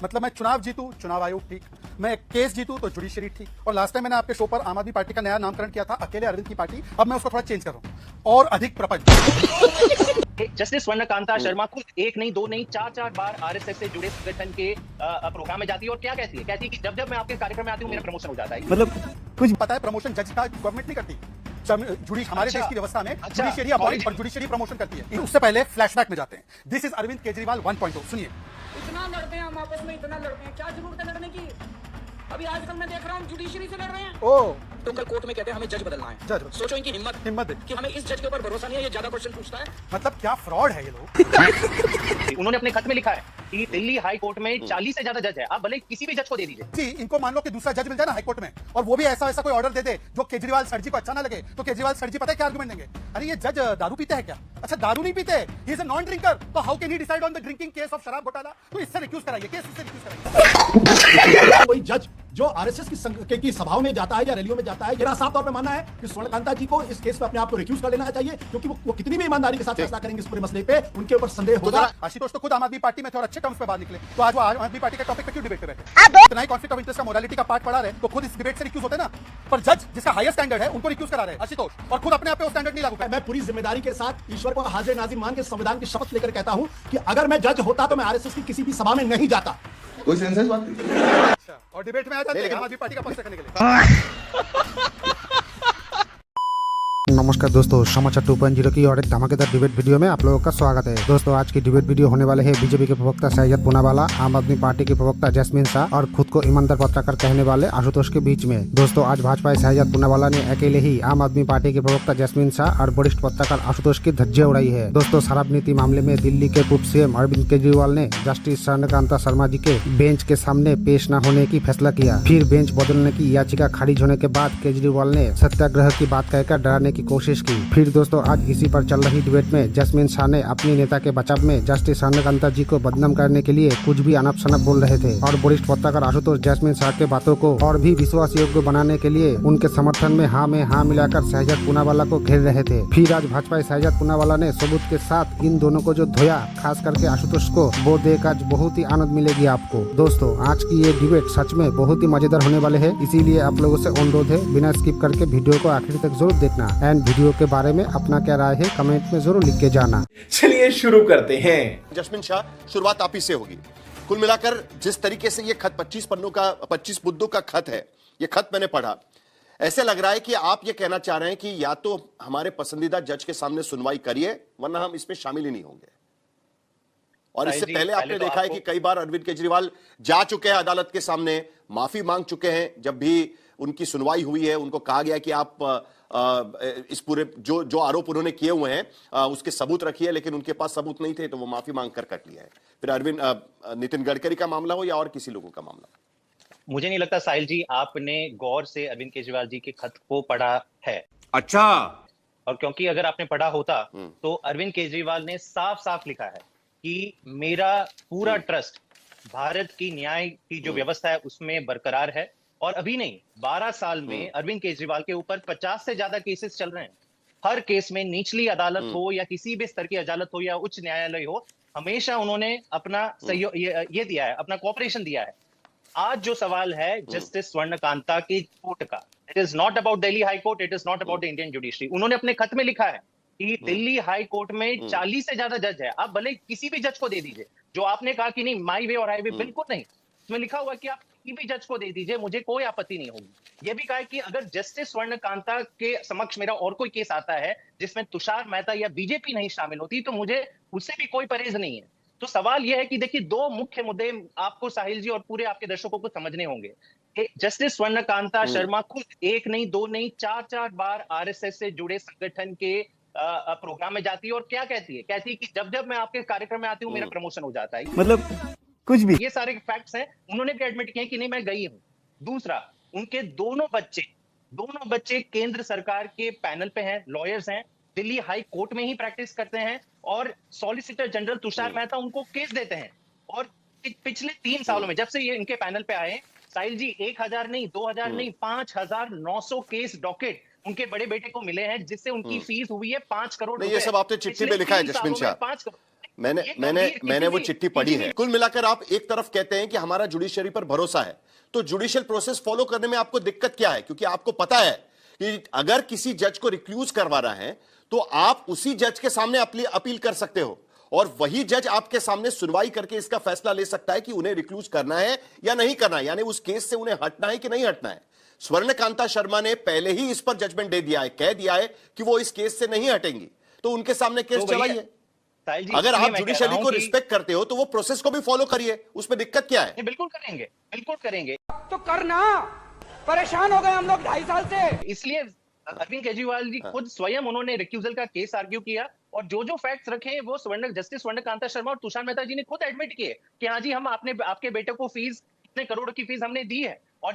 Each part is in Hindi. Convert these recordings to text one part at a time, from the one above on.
मतलब मैं चुनाव जीतूं, चुनाव आयोग ठीक, मैं केस जीतूं तो जुडिशरी ठीक। और लास्ट टाइम मैंने आपके शो पर आम आदमी पार्टी का नया नामकरण किया था, अकेले अरविंद की पार्टी। अब मैं उसको थोड़ा चेंज कर रहा हूं और अधिक प्रपंच। जस्टिस स्वर्णकांता शर्मा खुद एक नहीं, दो नहीं, चार बार आरएसएस से जुड़े संगठन के प्रोग्राम में जाती है और क्या कहती है? कहती है कि जब जब मैं आपके कार्यक्रम में आती हूँ मेरा प्रमोशन हो जाता है। मतलब कुछ पता है, प्रमोशन जज का गवर्नमेंट नहीं करती। हमारे देश की व्यवस्था में जुडिशरी अपॉइंट और जुडिशरी प्रमोशन करती है। उससे पहले फ्लैशबैक में जाते हैं। This is Arvind Kejriwal 1.0। सुनिए। इतना लड़ते हैं हम आपस में, इतना लड़ते हैं, क्या जरूरत है लड़ने की? अभी आजकल मैं देख रहा हूँ जुडिशरी से लड़ रहे हैं। ओ तो कल कोर्ट में कहते हैं हमें जज बदलना है। जज सोचो इनकी हिम्मत देख कि हमें इस जज के ऊपर भरोसा नहीं है, ये ज्यादा क्वेश्चन पूछता है। मतलब क्या फ्रॉड है ये लोग। उन्होंने अपने खत में लिखा है कि दिल्ली हाई कोर्ट में 40 से ज्यादा जज है, आप भले किसी भी जज को दे दीजिए। जी, इनको मान लो कि दूसरा जज मिल जाए ना हाई कोर्ट में, और वो भी ऐसा कोई ऑर्डर दे दे जो केजरीवाल सर जी को अच्छा ना लगे, तो केजरीवाल सर जी पता है क्या आर्गुमेंट देंगे? अरे ये जज दारू पीते हैं क्या? अच्छा दारू नहीं पीते, he is a non drinker, तो how can he decide on the drinking case of शराब घोटाला? तो इससे रिक्यूज कराइए, केस इससे रिक्यूज कराइए। कोई जज जो आरएसएस की सभाओं में जाता है या रैलियों में जाता है, मेरा साफ तौर पे मानना है कि स्वर्णकांता जी को इस केस पे अपने आप को रिक्यूज कर लेना चाहिए, क्योंकि वो कितनी भी ईमानदारी के साथ फैसला करेंगे इस पूरे मसले पे, उनके ऊपर संदेह होगा। आशुतोष तो खुद आम आदमी पार्टी में थे और अच्छे टर्म्स पे बाहर निकले, तो आज वो आम आदमी पार्टी के टॉपिक पे क्यों डिबेट कर रहे थे? इतना ही कॉन्फ्लिक्ट ऑफ इंटरेस्ट का मोरालिटी का पार्ट पढ़ा रहे तो खुद इस डिबेट से रिक्यूज होते ना। पर जज जिसका हायर स्टैंडर्ड है उनको रिक्यूज करा रहे हैं आशुतोष, और खुद अपने आप पे वो स्टैंडर्ड नहीं लागू कर। मैं पूरी जिम्मेदारी के साथ ईश्वर को हाजिर नाजिर मान के संविधान की शपथ लेकर कहता हूं कि अगर मैं जज होता तो मैं आरएसएस की किसी भी सभा में नहीं जाता। कोई सेंसेस बात नहीं। अच्छा, और डिबेट में आ जाते हैं आम आदमी पार्टी का पक्ष रखने के लिए। नमस्कार दोस्तों, समाचार 2.0 की और एक धमाकेदार डिबेट वीडियो में आप लोगों का स्वागत है। दोस्तों आज की डिबेट वीडियो होने वाले हैं बीजेपी के प्रवक्ता सैयद पूनावाला, आम आदमी पार्टी के प्रवक्ता जैस्मिन शाह और खुद को ईमानदार पत्रकार कहने वाले आशुतोष के बीच में। दोस्तों आज भाजपा सैयद पूनावाला ने अकेले ही आम आदमी पार्टी के प्रवक्ता जैस्मिन शाह और वरिष्ठ पत्रकार आशुतोष की धज्जियां उड़ाई है। दोस्तों शराब नीति मामले में दिल्ली के पूर्व सीएम अरविंद केजरीवाल ने जस्टिस स्वर्णकांता शर्मा जी के बेंच के सामने पेश न होने की फैसला किया। फिर बेंच बदलने की याचिका खारिज होने के बाद केजरीवाल ने सत्याग्रह की बात कहकर डराने की कोशिश की। फिर दोस्तों आज इसी पर चल रही डिबेट में जैस्मिन शाह ने अपनी नेता के बचाव में जस्टिस स्वर्णकांता जी को बदनाम करने के लिए कुछ भी अनप शनप बोल रहे थे, और वरिष्ठ पत्रकार आशुतोष जैस्मिन शाह के बातों को और भी विश्वास योग्य बनाने के लिए उनके समर्थन में हाँ में हाँ मिलाकर सैयद पूनावाला को घेर रहे थे। फिर आज भाजपा सैयद पूनावाला ने सबूत के साथ इन दोनों को जो धोया, खास करके आशुतोष को, वो देख आज बहुत ही आनंद मिलेगी आपको। दोस्तों आज की ये डिबेट सच में बहुत ही मजेदार होने वाले है, इसीलिए आप लोगों से अनुरोध है बिना स्किप करके वीडियो को आखिर तक जरूर देखना एंड वीडियो के बारे में अपना क्या राय है कमेंट में जरूर लिख के जाना। चलिए शुरू करते हैं। जस्मिन शाह, शुरुआत आप ही से होगी। कुल मिलाकर जिस तरीके से ये खत 25 मुद्दों का खत है, ये खत मैंने पढ़ा, ऐसे लग रहा है कि आप ये कहना चाह रहे हैं कि या तो हमारे पसंदीदा जज के सामने सुनवाई करिए वरना हम इसमें शामिल ही नहीं होंगे। और इससे पहले आपने देखा है कि कई बार अरविंद केजरीवाल जा चुके हैं अदालत के सामने, माफी मांग चुके हैं। जब भी उनकी सुनवाई हुई है उनको कहा गया कि आप इस पूरे जो आरोप उन्होंने किए हुए हैं उसके सबूत रखिए, लेकिन उनके पास सबूत नहीं थे तो वो माफी मांग कर कट लिया है। फिर नितिन गडकरी का मामला हो या और किसी लोगों का मामला, मुझे नहीं लगता साहिल जी आपने गौर से अरविंद केजरीवाल जी के खत को पढ़ा है। अच्छा, और क्योंकि अगर आपने पढ़ा होता तो अरविंद केजरीवाल ने साफ साफ लिखा है कि मेरा पूरा ट्रस्ट भारत की न्याय की जो व्यवस्था है उसमें बरकरार है। और अभी नहीं, 12 साल में अरविंद केजरीवाल के ऊपर 50 से ज्यादा केसेस चल रहे हैं। हर केस में निचली अदालत हो या किसी भी स्तर की अदालत हो या उच्च न्यायालय हो, हमेशा उन्होंने अपना सहयोग ये दिया है, अपना कोऑपरेशन दिया है। आज जो सवाल है जस्टिस स्वर्णकांता की कोर्ट का, it is not about Delhi high court, it is not about the Indian judiciary. उन्होंने अपने खत में लिखा है कि दिल्ली हाई कोर्ट में 40 से ज्यादा जज है, आप भले किसी भी जज को दे दीजिए। जो आपने कहा कि नहीं माई वे और हाईवे, बिल्कुल नहीं, इसमें लिखा हुआ कि आप किसी भी जज को दे दीजिए, मुझे कोई आपत्ति नहीं होगी। यह भी कहा है कि अगर जस्टिस स्वर्णकांता के समक्ष मेरा और कोई केस आता है जिसमें तुषार मेहता या बीजेपी नहीं शामिल होती तो मुझे उससे भी कोई परहेज नहीं है। तो सवाल यह है कि देखिए दो मुख्य मुद्दे आपको साहिल जी और पूरे आपके दर्शकों को समझने होंगे। जस्टिस स्वर्णकांता शर्मा खुद एक नहीं, दो नहीं, चार बार आरएसएस से जुड़े संगठन के प्रोग्राम में जाती है और क्या कहती है? कहती है कि जब जब मैं आपके कार्यक्रम में आती हूँ मेरा प्रमोशन हो जाता है। मतलब कुछ भी, ये सारे फैक्ट्स हैं, उन्होंने भी एडमिट किए कि नहीं मैं गई हूं। दूसरा, उनके दोनों बच्चे केंद्र सरकार के पैनल पे हैं, लॉयर्स हैं, दिल्ली हाई कोर्ट में ही प्रैक्टिस करते हैं और सॉलिसिटर जनरल तुषार मेहता उनको केस देते हैं। और पिछले 3 सालों में जब से ये इनके पैनल पे आए, साहिल जी 1000 नहीं, 2000 नहीं, 5900 केस डॉकेट उनके बड़े बेटे को मिले हैं, जिससे उनकी फीस हुई है 5 करोड़। ये सब आपने चिट्ठी में लिखा है जस्मिन शाह। 5 करोड़ मैंने वो चिट्ठी पढ़ी है। कुल मिलाकर आप एक तरफ कहते हैं कि हमारा जुडिशरी पर भरोसा है, तो जुडिशियल प्रोसेस फॉलो करने में आपको दिक्कत क्या है? क्योंकि आपको पता है कि अगर किसी जज को रिक्यूज करवा रहा है तो आप उसी जज के सामने अपील कर सकते हो और वही जज आपके सामने सुनवाई करके इसका फैसला ले सकता है कि उन्हें रिक्यूज करना है या नहीं करना है, यानी उस केस से उन्हें हटना है कि नहीं हटना है। स्वर्णकांता शर्मा ने पहले ही इस पर जजमेंट दे दिया है, कह दिया है कि वो इस केस से नहीं हटेंगी, तो उनके सामने केस चलाइए। अगर आप जुडिशरी को रिस्पेक्ट करते हो तो वो प्रोसेस को भी फॉलो करिए, उसमें दिक्कत क्या है? बिल्कुल करेंगे, बिल्कुल करेंगे। तो करना, परेशान हो गए हम लोग 2.5 साल से। इसलिए अरविंद केजरीवाल जी खुद स्वयं उन्होंने रिक्यूजल का केस आर्ग्यू किया और जो फैक्ट्स रखे वो जस्टिस स्वर्णकांता शर्मा और तुषार मेहता जी ने खुद एडमिट किए कि हाँ जी हम आपके बेटे को फीस इतने करोड़ की फीस हमने दी है। और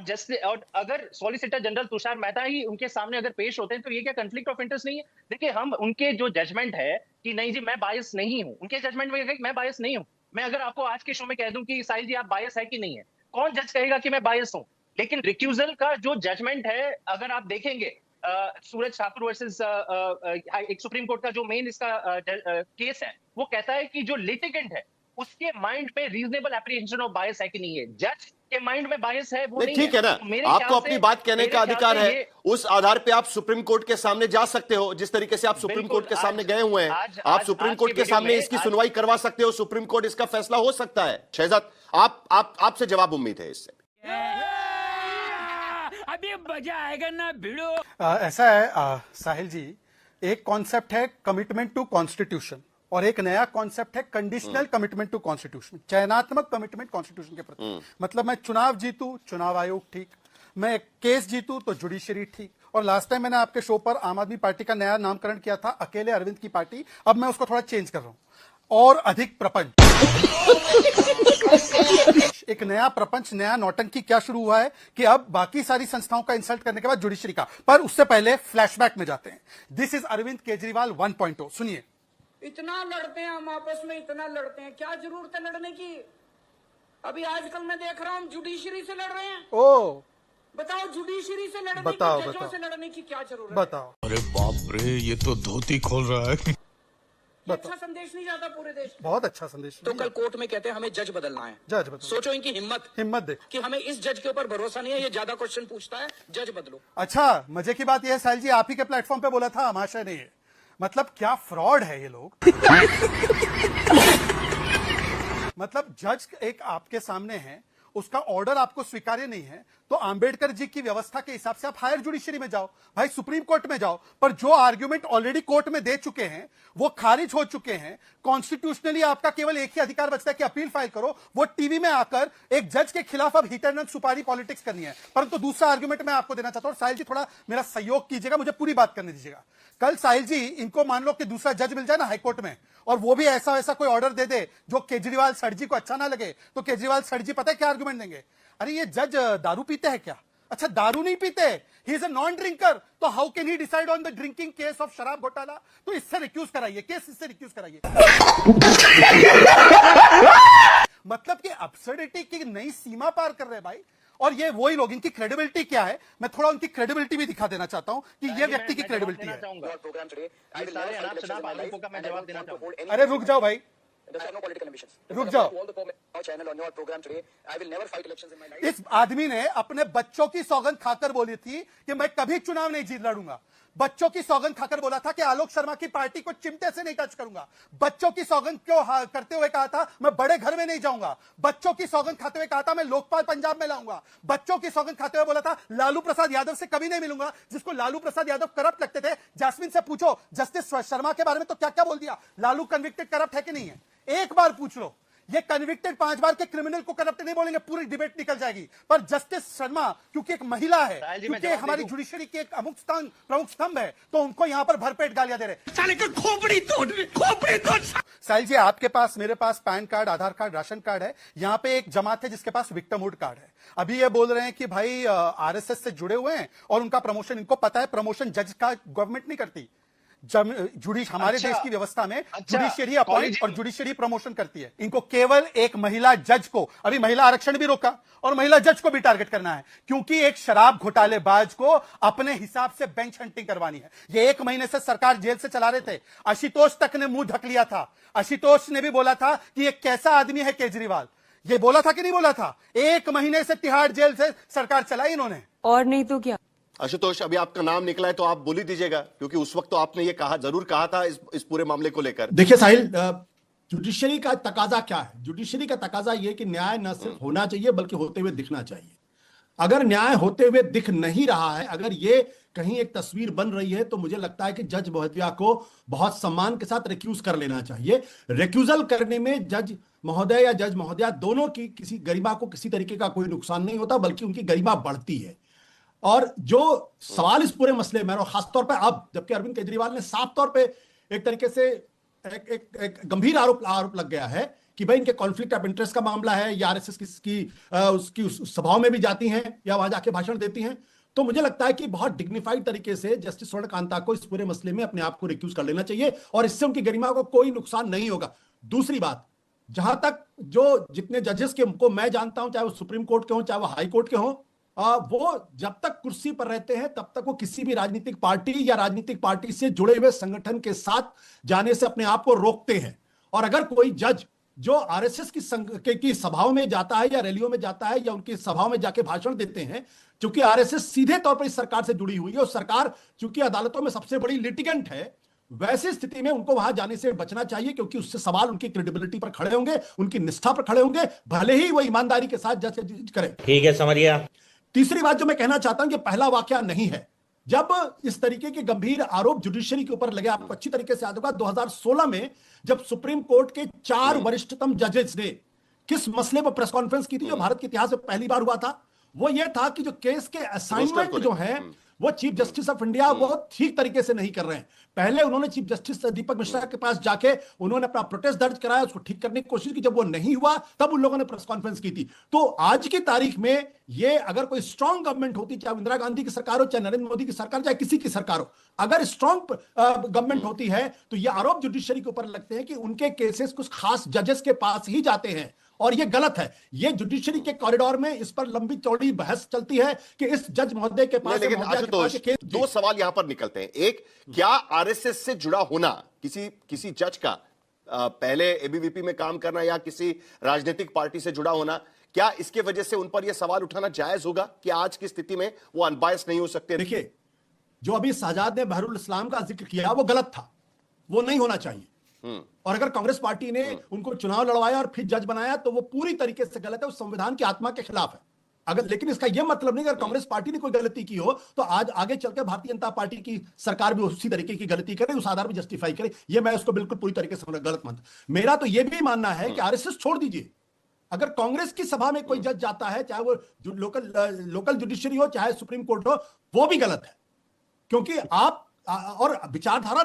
अगर सॉलिसिटर जनरल तुषार मेहता ही उनके सामने अगर पेश होते हैं तो ये क्या कॉन्फ्लिक्ट ऑफ इंटरेस्ट नहीं है? देखिए, हम उनके जो जजमेंट है कि नहीं जी मैं बायस नहीं हूं, उनके जजमेंट में मैं बायस नहीं हूं। मैं अगर आपको आज के शो में कह दूं कि साहिल जी आप बायस है कि नहीं है, कौन जज कहेगा कि मैं बायस हूं? लेकिन रिक्यूजल का जो जजमेंट है, अगर आप देखेंगे सूरज ठाकुर वर्सेस एक सुप्रीम कोर्ट का जो मेन इसका केस है, वो कहता है कि जो लिटिगेंट है उसके माइंड पे रीजनेबल एप्रीहेंशन ऑफ बायस है कि नहीं है। जज के माइंड में बायस है वो नहीं ठीक है ना, तो आपको अपनी बात कहने का अधिकार है, उस आधार पे आप सुप्रीम कोर्ट के सामने जा सकते हो, जिस तरीके से आप सुप्रीम कोर्ट के सामने गए हुए हैं। आप सुप्रीम कोर्ट के सामने इसकी सुनवाई करवा सकते हो, सुप्रीम कोर्ट इसका फैसला हो सकता है। शहजाद, आपसे जवाब उम्मीद है इससे। अभी मजा आएगा ना भिड़ो। ऐसा है साहिल जी, एक कॉन्सेप्ट है कमिटमेंट टू कॉन्स्टिट्यूशन और एक नया कॉन्सेप्ट है कंडीशनल कमिटमेंट टू कॉन्स्टिट्यूशन, चयनात्मक कमिटमेंट कॉन्स्टिट्यूशन के प्रति। मतलब मैं चुनाव जीतूं, चुनाव आयोग ठीक, मैं केस जीतूं तो जुडिशरी ठीक। और लास्ट टाइम मैंने आपके शो पर आम आदमी पार्टी का नया नामकरण किया था, अकेले अरविंद की पार्टी। अब मैं उसको थोड़ा चेंज कर रहा हूं, और अधिक प्रपंच। एक नया प्रपंच, नया नौटंकी क्या शुरू हुआ है कि अब बाकी सारी संस्थाओं का इंसल्ट करने के बाद जुडिशरी का। पर उससे पहले फ्लैशबैक में जाते हैं। This is Arvind Kejriwal 1.0। सुनिए। इतना लड़ते हैं हम आपस में, इतना लड़ते हैं, क्या जरूरत है लड़ने की? अभी आजकल मैं देख रहा हूँ जुडिशरी से लड़ रहे हैं। ओ बताओ, जुडिशरी से लड़ने बताओ, की, जजों बताओ। से लड़ने की क्या जरूरत है? बताओ। अरे बाप रे, ये तो धोती खोल रहा है। ये अच्छा संदेश नहीं जाता पूरे देश में? बहुत अच्छा संदेश। तो कल कोर्ट में कहते हैं हमें जज बदलना है। जज बदलो। सोचो इनकी हिम्मत देखो कि हमें इस जज के ऊपर भरोसा नहीं है, ये ज्यादा क्वेश्चन पूछता है, जज बदलो। अच्छा, मजे की बात यह है साहिल जी, आप ही के प्लेटफॉर्म पे बोला था, हमाशा नहीं है। मतलब क्या फ्रॉड है ये लोग। मतलब जज एक आपके सामने है, उसका ऑर्डर आपको स्वीकार्य नहीं है, तो आंबेडकर जी की व्यवस्था के हिसाब से आप हायर जुडिशरी में जाओ, भाई सुप्रीम कोर्ट में जाओ। पर जो आर्ग्यूमेंट ऑलरेडी कोर्ट में दे चुके हैं, वो खारिज हो चुके हैं। कॉन्स्टिट्यूशनली आपका केवल एक ही अधिकार बचता है कि अपील फाइल करो। वो टीवी में आकर एक जज के खिलाफ अब हिट एंड रन सुपारी पॉलिटिक्स करनी है। परंतु दूसरा आर्ग्यूमेंट मैं आपको देना चाहता हूं, साहिल जी थोड़ा मेरा सहयोग कीजिएगा, मुझे पूरी बात करने दीजिएगा। कल साहिल जी, इनको मान लो कि दूसरा जज मिल जाए ना हाईकोर्ट में, और वो भी ऐसा वैसा कोई ऑर्डर दे दे जो केजरीवाल सर जी को अच्छा ना लगे, तो केजरीवाल सर जी पता है क्या आर्गुमेंट देंगे? अरे ये जज दारू पीते हैं क्या? अच्छा, दारू नहीं पीते, he is a non drinker, तो how can he decide on the drinking case of शराब घोटाला? तो इससे रिक्यूज कराइए, केस इससे रिक्यूज कराइए। मतलब कि अब्सर्डिटी की नई सीमा पार कर रहे हैं भाई। और ये वही लोग, इनकी क्रेडिबिलिटी क्या है, मैं थोड़ा उनकी क्रेडिबिलिटी भी भी देना चाहता हूं कि ये व्यक्ति की क्रेडिबिलिटी है। अरे रुक जाओ भाई, रुक जाओ। इस आदमी ने अपने बच्चों की सौगंध खाकर बोली थी कि मैं कभी चुनाव नहीं जीत लड़ूंगा। बच्चों की सौगंध खाकर बोला था कि आलोक शर्मा की पार्टी को चिमटे से नहीं टच करूंगा। बच्चों की सौगंध क्यों करते हुए कहा था मैं बड़े घर में नहीं जाऊंगा। बच्चों की सौगंध खाते हुए कहा था मैं लोकपाल पंजाब में लाऊंगा। बच्चों की सौगंध खाते हुए बोला था लालू प्रसाद यादव से कभी नहीं मिलूंगा, जिसको लालू प्रसाद यादव करप्ट लगते थे। जैस्मिन से पूछो जस्टिस शर्मा के बारे में तो क्या क्या बोल दिया। लालू कन्विक्टेड करप्ट है कि नहीं है, एक बार पूछ लो। ये कन्विक्टेड 5 बार के क्रिमिनल को करप्ट नहीं बोलेंगे, पूरी डिबेट निकल जाएगी। पर जस्टिस शर्मा क्योंकि एक महिला है, क्योंकि हमारी जुडिशरी की एक प्रमुख स्तंभ है, तो उनको यहां पर भरपेट गालियां दे रहे। साले का खोपड़ी तोड़। साहिल जी, आपके पास, मेरे पास पैन कार्ड, आधार कार्ड, राशन कार्ड है। यहां पे एक जमात है जिसके पास विक्टिमहुड कार्ड है। अभी ये बोल रहे हैं कि भाई आरएसएस से जुड़े हुए हैं और उनका प्रमोशन, इनको पता है प्रमोशन जज का गवर्नमेंट नहीं करती। हमारे अच्छा, देश की व्यवस्था में अच्छा, जुडिशियरी अपॉइंट कॉलेज- और जुडिशियरी प्रमोशन करती है। इनको केवल एक महिला जज को, अभी महिला आरक्षण भी रोका और महिला जज को भी टारगेट करना है, क्योंकि एक शराब घोटालेबाज को अपने हिसाब से बेंच हंटिंग करवानी है। ये 1 महीने से सरकार जेल से चला रहे थे। आशुतोष तक ने मुंह ढक लिया था। आशुतोष ने भी बोला था कि ये कैसा आदमी है केजरीवाल, ये बोला था कि नहीं बोला था? 1 महीने से तिहाड़ जेल से सरकार चलाई इन्होंने। और नहीं तो क्या। आशुतोष, अभी आपका नाम निकला है तो आप बोल ही दीजिएगा, क्योंकि उस वक्त तो आपने ये कहा, जरूर कहा था इस पूरे मामले को लेकर। देखिए साहिल, जुडिशरी का तकाजा क्या है? जुडिशरी का तकाजा यह कि न्याय न सिर्फ होना चाहिए बल्कि होते हुए दिखना चाहिए। अगर न्याय होते हुए दिख नहीं रहा है, अगर ये कहीं एक तस्वीर बन रही है, तो मुझे लगता है कि जज महोदया को बहुत सम्मान के साथ रिक्यूज कर लेना चाहिए। रिक्यूजल करने में जज महोदय या जज महोदया दोनों की किसी गरिमा को किसी तरीके का कोई नुकसान नहीं होता, बल्कि उनकी गरिमा बढ़ती है। और जो सवाल इस पूरे मसले में, और खासतौर पर अब जबकि अरविंद केजरीवाल ने साफ तौर पे एक तरीके से एक गंभीर आरोप लग गया है कि भाई इनके कॉन्फ्लिक्ट ऑफ इंटरेस्ट का मामला है, या आरएसएस उसकी सभाओं में भी जाती हैं या वहां जाके भाषण देती हैं। तो मुझे लगता है कि बहुत डिग्निफाइड तरीके से जस्टिस स्वर्णकांता को इस पूरे मसले में अपने आप को रिक्यूज कर लेना चाहिए, और इससे उनकी गरिमा को कोई नुकसान नहीं होगा। दूसरी बात, जहां तक जो जितने जजेस को मैं जानता हूं, चाहे वो सुप्रीम कोर्ट के हों चाहे वो हाई कोर्ट के हों, वो जब तक कुर्सी पर रहते हैं तब तक वो किसी भी राजनीतिक पार्टी या राजनीतिक पार्टी से जुड़े हुए संगठन के साथ जाने से अपने आप को रोकते हैं। और अगर कोई जज जो आरएसएस की सभाओं में जाता है या रैलियों में जाता है या उनकी सभाओं में जाके भाषण देते हैं, चूंकि आरएसएस सीधे तौर पर इस सरकार से जुड़ी हुई है और सरकार चूंकि अदालतों में सबसे बड़ी लिटिगेंट है, वैसी स्थिति में उनको वहां जाने से बचना चाहिए, क्योंकि उससे सवाल उनकी क्रेडिबिलिटी पर खड़े होंगे, उनकी निष्ठा पर खड़े होंगे, भले ही वो ईमानदारी के साथ जज करें। ठीक है, समझ गया। तीसरी बात जो मैं कहना चाहता हूं कि पहला वाकया नहीं है जब इस तरीके के गंभीर आरोप जुडिशरी के ऊपर लगे। आपको अच्छी तरीके से याद होगा 2016 में जब सुप्रीम कोर्ट के 4 वरिष्ठतम जजेस ने किस मसले पर प्रेस कॉन्फ्रेंस की थी, जो भारत के इतिहास में पहली बार हुआ था, वो ये था कि जो केस के असाइनमेंट जो है वो चीफ जस्टिस ऑफ इंडिया वो ठीक तरीके से नहीं कर रहे हैं। पहले उन्होंने चीफ जस्टिस दीपक मिश्रा के पास जाके उन्होंने अपना प्रोटेस्ट दर्ज कराया, उसको ठीक करने की कोशिश की। जब वो नहीं हुआ तब उन लोगों ने प्रेस कॉन्फ्रेंस की थी। तो आज की तारीख में ये अगर कोई स्ट्रांग गवर्नमेंट होती, चाहे इंदिरा गांधी की सरकार हो, चाहे नरेंद्र मोदी की सरकार, चाहे किसी की सरकार हो, अगर स्ट्रांग गवर्नमेंट होती है तो ये आरोप जुडिशरी के ऊपर लगते हैं कि उनके केसेस कुछ खास जजेस के पास ही जाते हैं, और ये गलत है। ये जुडिशरी के कॉरिडोर में इस पर लंबी चौड़ी बहस चलती है कि इस जज महोदय के पास, लेकिन आशुतोष, 2 सवाल यहां पर निकलते हैं। एक, क्या आरएसएस से जुड़ा होना किसी जज का, पहले एबीवीपी में काम करना या किसी राजनीतिक पार्टी से जुड़ा होना, क्या इसके वजह से उन पर यह सवाल उठाना जायज होगा कि आज की स्थिति में वो अनबायस्ड नहीं हो सकते? देखिए, जो अभी साजाद ने बहरुल इस्लाम का जिक्र किया वो गलत था, वो नहीं होना चाहिए। और अगर कांग्रेस पार्टी ने उनको चुनाव लड़वाया और फिर जज बनाया तो वो पूरी तरीके से गलत है, उस संविधान की आत्मा के खिलाफ है। अगर, लेकिन इसका यह मतलब नहीं कि अगर कांग्रेस पार्टी ने कोई गलती की हो तो आज आगे चलकर भारतीय जनता पार्टी की सरकार भी उसी तरीके की गलती करे, उस आधार पर जस्टिफाई करे। ये मैं उसको बिल्कुल पूरी तरीके से गलत मानता। मेरा तो यह भी मानना है कि आरएसएस छोड़ दीजिए, अगर कांग्रेस की सभा में कोई जज जाता है, चाहे वो लोकल जुडिशरी हो चाहे सुप्रीम कोर्ट हो, वो भी गलत है। क्योंकि आप और विचारधारा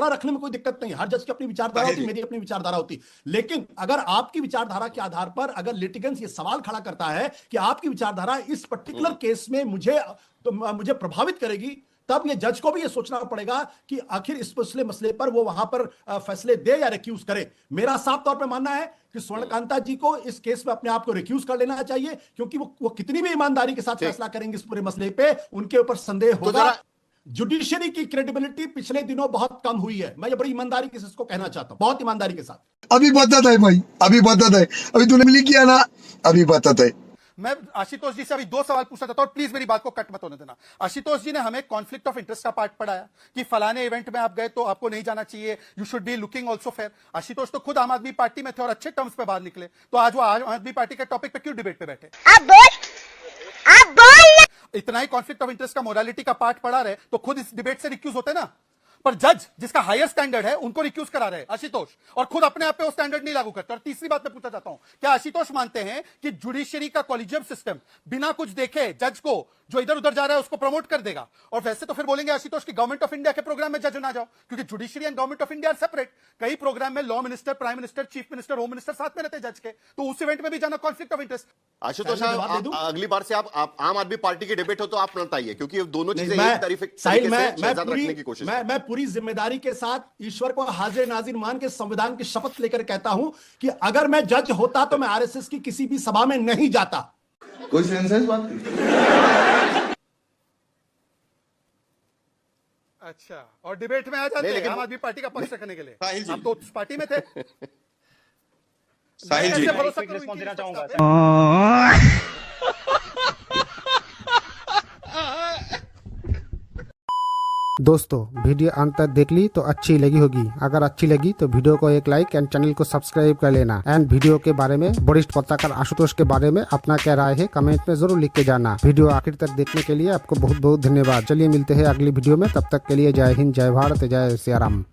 रखने में कोई दिक्कत नहीं है, हर जज की अपनी विचारधारा होती, मेरी अपनी विचारधारा होती। लेकिन अगर आपकी विचारधारा के आधार पर अगर लिटिगेंस ये सवाल खड़ा करता है कि आपकी विचारधारा इस पर्टिकुलर केस में मुझे प्रभावित करेगी, तब ये जज को भी ये सोचना पड़ेगा कि आखिर इस मसले पर वो वहां पर फैसले दे या रिक्यूज करे। मेरा साफ तौर पर मानना है कि स्वर्णकांता जी को इस केस में अपने आप को रिक्यूज कर लेना चाहिए, क्योंकि वो कितनी भी ईमानदारी के साथ फैसला करेंगे इस पूरे मसले पे, उनके ऊपर संदेह होगा। जुडिशरी की क्रेडिबिलिटी पिछले दिनों बहुत कम हुई है, मैं ये बड़ी ईमानदारी के साथ इसको कहना चाहता हूं, बहुत ईमानदारी के साथ। अभी बदत है भाई, अभी बदत है, अभी तूने मिली किया ना, अभी बदत है। मैं आशुतोष जी से अभी 2 सवाल पूछना चाहता हूं, प्लीज मेरी बात को कट मत होने देना। आशुतोष जी ने हमें कॉन्फ्लिक्ट ऑफ इंटरेस्ट का पार्ट पढ़ाया कि फलाने इवेंट में आप गए तो आपको नहीं जाना चाहिए, you should be looking also fair. Ashutosh तो खुद आम आदमी पार्टी में थे और अच्छे टर्म्स पे बाहर निकले, तो आज वो आम आदमी पार्टी के टॉपिक पे क्यों डिबेट पे बैठे? आप बोल इतना ही कॉन्फ्लिक्ट ऑफ इंटरेस्ट का मोरालिटी का पार्ट पढ़ा रहे तो खुद इस डिबेट से रिक्यूज होते ना। पर जज जिसका हायर स्टैंडर्ड है उनको रिक्यूज करा रहे आशुतोष, और खुद अपने आप पे वो स्टैंडर्ड नहीं लागू करते। और तीसरी बात मैं पूछना चाहता हूं, क्या आशुतोष मानते हैं कि जुडिशरी का कॉलेजियम सिस्टम बिना कुछ देखे जज को जो इधर उधर जा रहा है उसको प्रमोट कर देगा? और वैसे तो फिर बोलेंगे आशुतोष की गवर्नमेंट ऑफ इंडिया के प्रोग्राम में जज ना जाओ, क्योंकि judiciary and government of India are separate. कई प्रोग्राम में law minister, prime minister, chief minister, home minister साथ में रहते जज के, तो उस इवेंट में भी जाना कॉन्फ्लिक्ट ऑफ इंटरेस्ट। आशुतोष साहिल, मैं जवाब दे दूं? अगली बार से आप आम आदमी पार्टी की डिबेट हो तो आप मत आइए, क्योंकि ये दोनों चीजें मैं एक तरीके साहिल, से मैं शहजाद रखने की कोशिश मैं पूरी जिम्मेदारी के साथ ईश्वर को हाजिर नाजिर मान के संविधान की शपथ लेकर कहता हूं कि अगर मैं जज होता तो मैं आरएसएस की किसी भी सभा में नहीं जाता। कोई सेंस है इस बात की? अच्छा, और डिबेट में आ जाते नहीं, हैं लेकिन आम आदमी पार्टी का पक्ष रखने के लिए। साहिल जी। आप तो उस पार्टी में थे। साहिल जी, कैसे भरोसा एक करूं रिस्पॉन्स इनकी देना चाहूंगा निष्पक्षता पे? दोस्तों वीडियो अंत तक देख ली तो अच्छी लगी होगी। अगर अच्छी लगी तो वीडियो को एक लाइक एंड चैनल को सब्सक्राइब कर लेना। एंड वीडियो के बारे में वरिष्ठ पत्रकार आशुतोष के बारे में अपना क्या राय है कमेंट में जरूर लिख के जाना। वीडियो आखिर तक देखने के लिए आपको बहुत बहुत धन्यवाद। चलिए मिलते हैं अगली वीडियो में, तब तक के लिए जय हिंद, जय भारत, जय सिया राम।